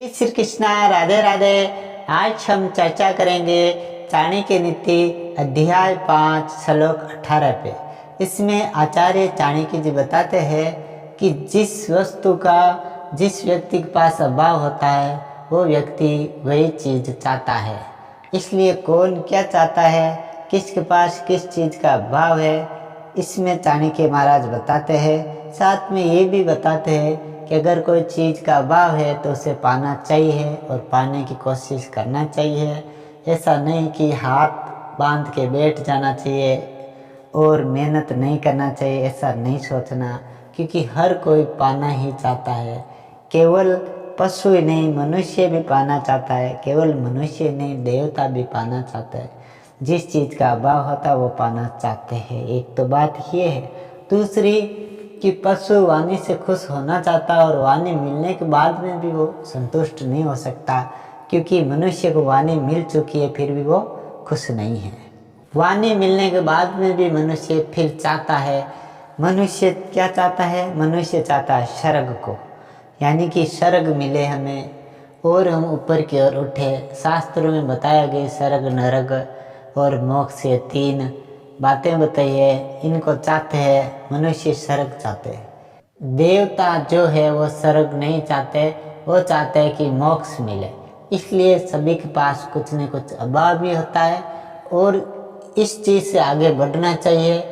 श्री कृष्णा, राधे राधे। आज हम चर्चा करेंगे चाणक्य नीति अध्याय 5 श्लोक 18 पे। इसमें आचार्य चाणक्य जी बताते हैं कि जिस वस्तु का जिस व्यक्ति के पास अभाव होता है वो व्यक्ति वही चीज़ चाहता है। इसलिए कौन क्या चाहता है, किसके पास किस चीज़ का अभाव है, इसमें चाणक्य महाराज बताते हैं। साथ में ये भी बताते हैं कि अगर कोई चीज़ का अभाव है तो उसे पाना चाहिए और पाने की कोशिश करना चाहिए। ऐसा नहीं कि हाथ बांध के बैठ जाना चाहिए और मेहनत नहीं करना चाहिए, ऐसा नहीं सोचना, क्योंकि हर कोई पाना ही चाहता है। केवल पशु ही नहीं, मनुष्य भी पाना चाहता है। केवल मनुष्य नहीं, देवता भी पाना चाहता है। जिस चीज़ का अभाव होता है वो पाना चाहते हैं। एक तो बात ये है। दूसरी कि पशु वाणी से खुश होना चाहता है और वाणी मिलने के बाद में भी वो संतुष्ट नहीं हो सकता, क्योंकि मनुष्य को वाणी मिल चुकी है फिर भी वो खुश नहीं है। वाणी मिलने के बाद में भी मनुष्य फिर चाहता है। मनुष्य क्या चाहता है? मनुष्य चाहता है स्वर्ग को, यानी कि स्वर्ग मिले हमें और हम ऊपर की ओर उठे। शास्त्रों में बताया गया स्वर्ग, नरक और मोक्ष, ये 3 बातें बताई है। इनको चाहते हैं मनुष्य, स्वर्ग चाहते हैं। देवता जो है वो स्वर्ग नहीं चाहते, वो चाहते हैं कि मोक्ष मिले। इसलिए सभी के पास कुछ न कुछ अभाव भी होता है और इस चीज़ से आगे बढ़ना चाहिए।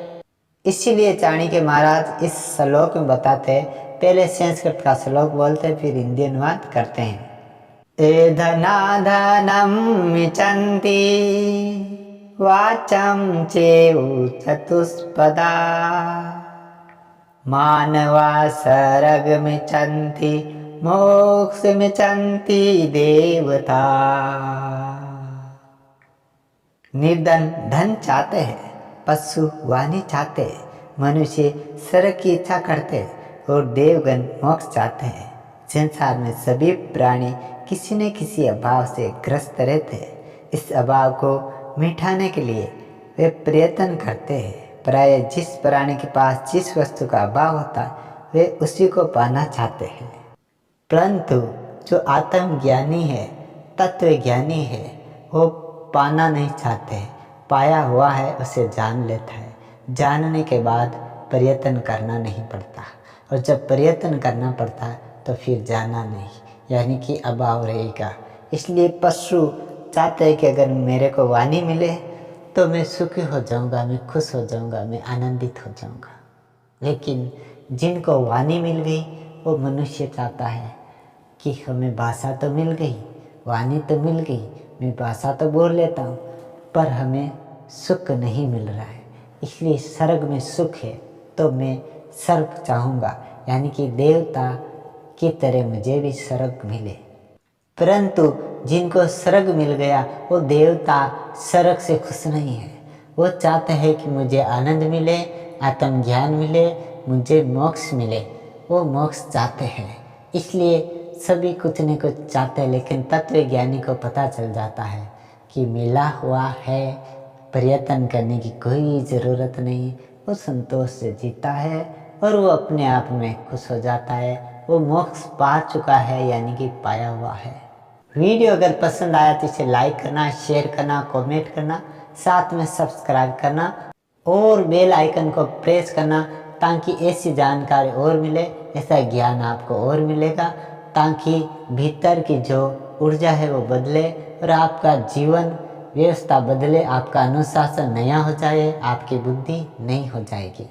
इसीलिए चाणक्य महाराज इस श्लोक में बताते हैं। पहले संस्कृत का श्लोक बोलते फिर हिंदी अनुवाद करते हैं। ए धनाधनम मिचन्ति वाचं चेउ चतुष्पदा मानवा सर्गमिच्छन्ति मोक्षमिच्छन्ति देवता। निर्धन धन चाहते हैं, पशु वाणी चाहते हैं, मनुष्य स्वर्ग की इच्छा करते हैं और देवगण मोक्ष चाहते हैं। संसार में सभी प्राणी किसी न किसी अभाव से ग्रस्त रहते हैं। इस अभाव को मिटाने के लिए वे प्रयत्न करते हैं। प्राय जिस प्राणी के पास जिस वस्तु का अभाव होता है वे उसी को पाना चाहते हैं। परंतु जो आत्मज्ञानी है, तत्वज्ञानी है, वो पाना नहीं चाहते। पाया हुआ है उसे जान लेता है। जानने के बाद प्रयत्न करना नहीं पड़ता, और जब प्रयत्न करना पड़ता है तो फिर जाना नहीं, यानी कि अभाव रहेगा। इसलिए पशु चाहते हैं कि अगर मेरे को वाणी मिले तो मैं सुखी हो जाऊंगा, मैं खुश हो जाऊंगा, मैं आनंदित हो जाऊंगा। लेकिन जिनको वाणी मिल गई वो मनुष्य चाहता है कि हमें भाषा तो मिल गई, वाणी तो मिल गई, मैं भाषा तो बोल लेता हूँ, पर हमें सुख नहीं मिल रहा है। इसलिए स्वर्ग में सुख है तो मैं स्वर्ग चाहूँगा, यानी कि देवता की तरह मुझे भी स्वर्ग मिले। परंतु जिनको स्वर्ग मिल गया वो देवता स्वर्ग से खुश नहीं है। वो चाहते हैं कि मुझे आनंद मिले, आत्मज्ञान मिले, मुझे मोक्ष मिले। वो मोक्ष चाहते हैं। इसलिए सभी कुछ न कुछ चाहते हैं, लेकिन तत्वज्ञानी को पता चल जाता है कि मिला हुआ है, प्रयत्न करने की कोई ज़रूरत नहीं। वो संतोष से जीता है और वो अपने आप में खुश हो जाता है। वो मोक्ष पा चुका है, यानी कि पाया हुआ है। वीडियो अगर पसंद आया तो इसे लाइक करना, शेयर करना, कमेंट करना, साथ में सब्सक्राइब करना और बेल आइकन को प्रेस करना, ताकि ऐसी जानकारी और मिले, ऐसा ज्ञान आपको और मिलेगा, ताकि भीतर की जो ऊर्जा है वो बदले और आपका जीवन व्यवस्था बदले, आपका अनुशासन नया हो जाए, आपकी बुद्धि नई हो जाएगी।